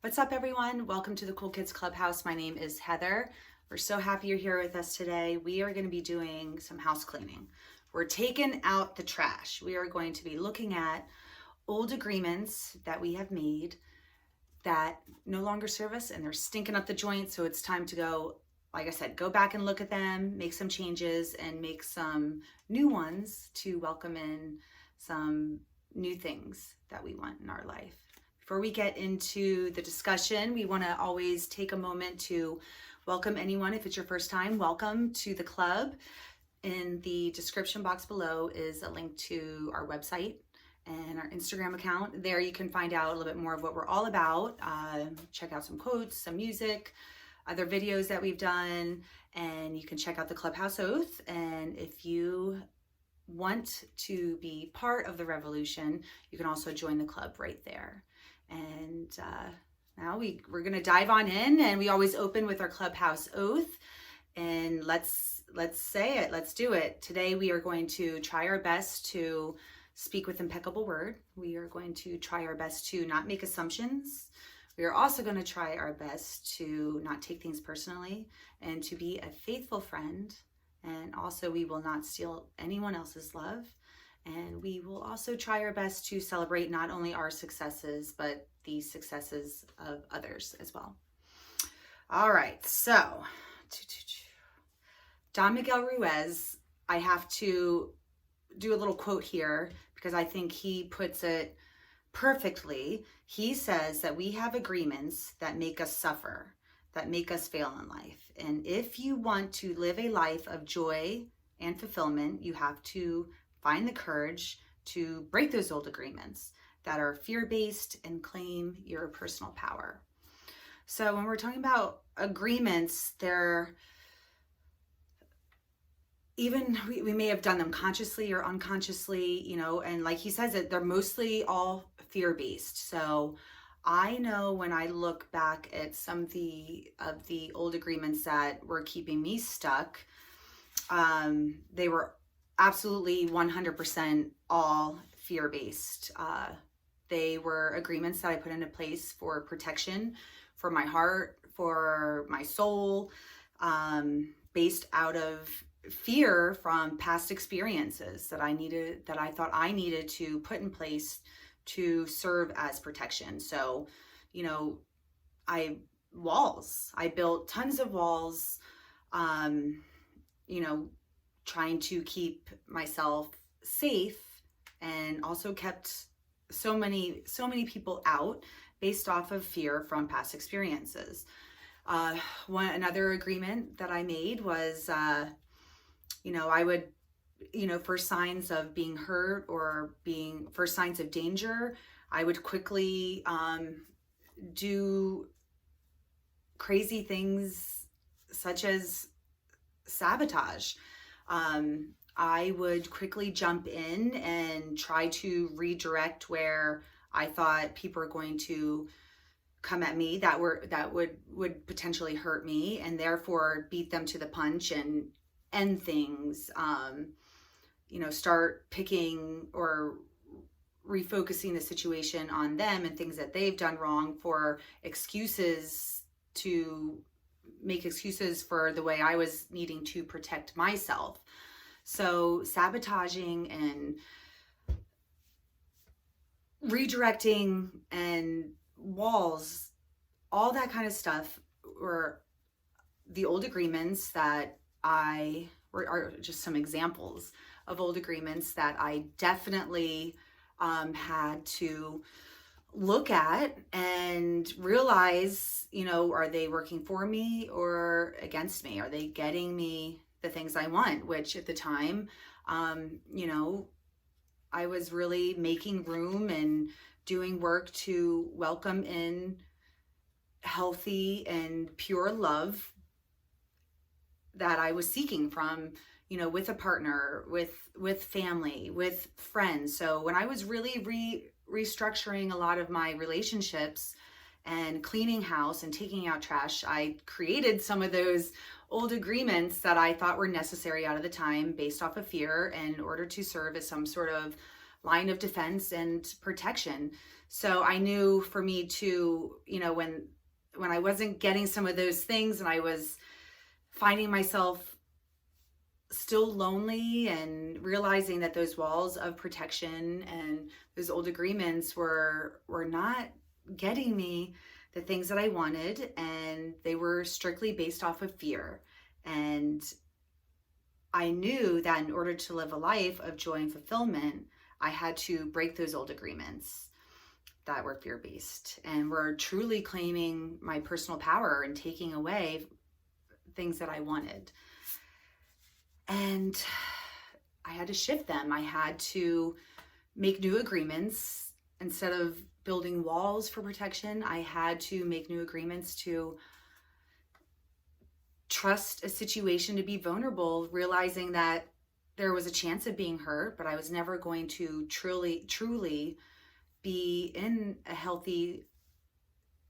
What's up, everyone? Welcome to the Cool Kids Clubhouse. My name is Heather. We're so happy you're here with us today. We are going to be doing some house cleaning. We're taking out the trash. We are going to be looking at old agreements that we have made that no longer serve us and they're stinking up the joint. So it's time to go, like I said, go back and look at them, make some changes, and make some new ones to welcome in some new things that we want in our life. Before we get into the discussion, we want to always take a moment to welcome anyone. If it's your first time, welcome to the club. In the description box below is a link to our website and our Instagram account. There you can find out a little bit more of what we're all about. Check out some quotes, some music, other videos that we've done, and you can check out the Clubhouse Oath. And if you want to be part of the revolution, you can also join the club right there. And now we're going to dive on in, and we always open with our Clubhouse Oath. And let's say it. Let's do it. Today we are going to try our best to speak with impeccable word. We are going to try our best to not make assumptions. We are also going to try our best to not take things personally and to be a faithful friend. And also we will not steal anyone else's love. And we will also try our best to celebrate not only our successes, but the successes of others as well. All right, so Don Miguel Ruiz, I have to do a little quote here because I think he puts it perfectly. He says that we have agreements that make us suffer, that make us fail in life. And if you want to live a life of joy and fulfillment, you have to find the courage to break those old agreements that are fear-based and claim your personal power. So when we're talking about agreements, we may have done them consciously or unconsciously, and like he says it, they're mostly all fear-based. So I know when I look back at some of the old agreements that were keeping me stuck, they were absolutely 100% all fear-based. They were agreements that I put into place for protection, for my heart, for my soul, based out of fear from past experiences that I thought I needed to put in place to serve as protection. So, I built tons of walls, trying to keep myself safe, and also kept so many people out based off of fear from past experiences. Another agreement that I made was, I would, for signs of being hurt or for signs of danger, I would quickly do crazy things such as sabotage. I would quickly jump in and try to redirect where I thought people were going to come at me that would potentially hurt me, and therefore beat them to the punch and end things. Start picking or refocusing the situation on them and things that they've done wrong for excuses, to make excuses for the way I was needing to protect myself. So sabotaging and redirecting and walls, all that kind of stuff were the old agreements that are just some examples of old agreements that I definitely had to look at and realize, are they working for me or against me? Are they getting me the things I want? Which at the time, I was really making room and doing work to welcome in healthy and pure love that I was seeking from, with a partner, with family, with friends. So when I was really restructuring a lot of my relationships and cleaning house and taking out trash, I created some of those old agreements that I thought were necessary out of the time based off of fear in order to serve as some sort of line of defense and protection. So I knew for me to, when I wasn't getting some of those things and I was finding myself still lonely and realizing that those walls of protection and those old agreements were not getting me the things that I wanted, and they were strictly based off of fear. And I knew that in order to live a life of joy and fulfillment, I had to break those old agreements that were fear-based and were truly claiming my personal power and taking away things that I wanted. And I had to shift them. I had to make new agreements. Instead of building walls for protection, I had to make new agreements to trust a situation, to be vulnerable, realizing that there was a chance of being hurt, but I was never going to truly be in a healthy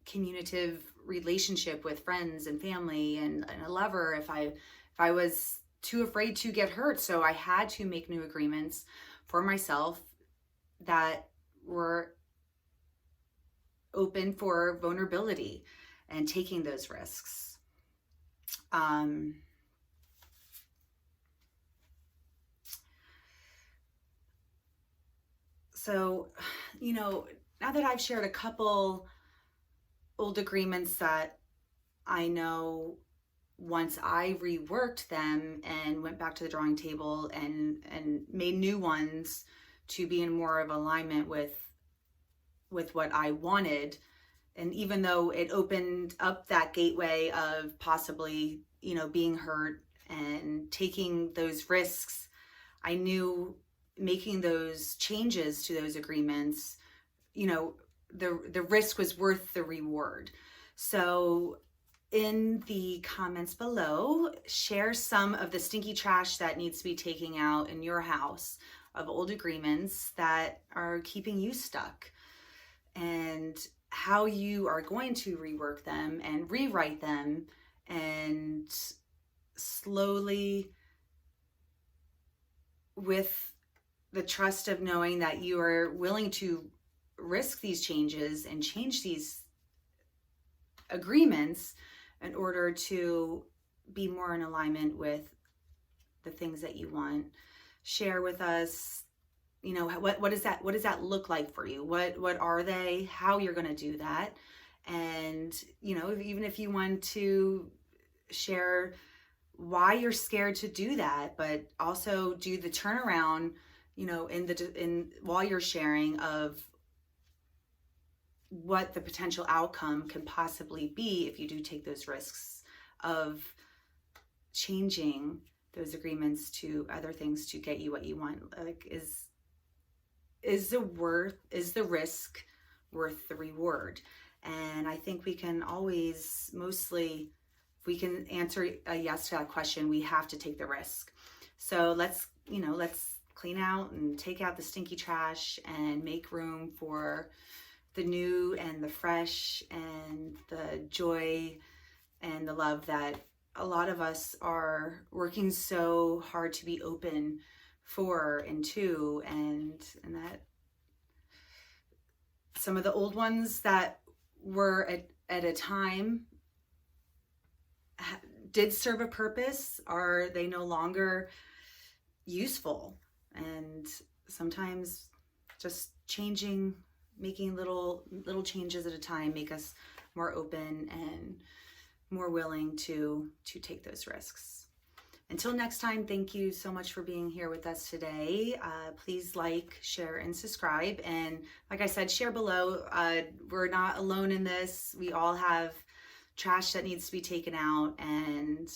communicative relationship with friends and family and a lover if I was too afraid to get hurt. So I had to make new agreements for myself that were open for vulnerability and taking those risks. So, now that I've shared a couple old agreements that I know once I reworked them and went back to the drawing table and made new ones to be in more of alignment with what I wanted. And even though it opened up that gateway of possibly, being hurt and taking those risks, I knew making those changes to those agreements, the risk was worth the reward. So in the comments below, share some of the stinky trash that needs to be taken out in your house of old agreements that are keeping you stuck, and how you are going to rework them and rewrite them, and slowly, with the trust of knowing that you are willing to risk these changes and change these agreements in order to be more in alignment with the things that you want. Share with us, what does that look like for you? What are they? How you're going to do that? And, even if you want to share why you're scared to do that, but also do the turnaround, while you're sharing of what the potential outcome can possibly be if you do take those risks of changing those agreements to other things to get you what you want. Like, is the risk worth the reward? And I think we can always, mostly, if we can answer a yes to that question, we have to take the risk. So let's clean out and take out the stinky trash and make room for the new and the fresh and the joy and the love that a lot of us are working so hard to be open for and to, and that some of the old ones that were at a time did serve a purpose, are they no longer useful? And sometimes just making little changes at a time make us more open and more willing to take those risks. Until next time, thank you so much for being here with us today. Please like, share, and subscribe. And like I said, share below. We're not alone in this. We all have trash that needs to be taken out, and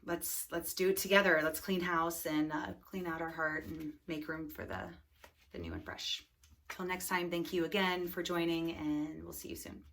let's do it together. Let's clean house and clean out our heart and make room for the new and fresh. Till next time, thank you again for joining, and we'll see you soon.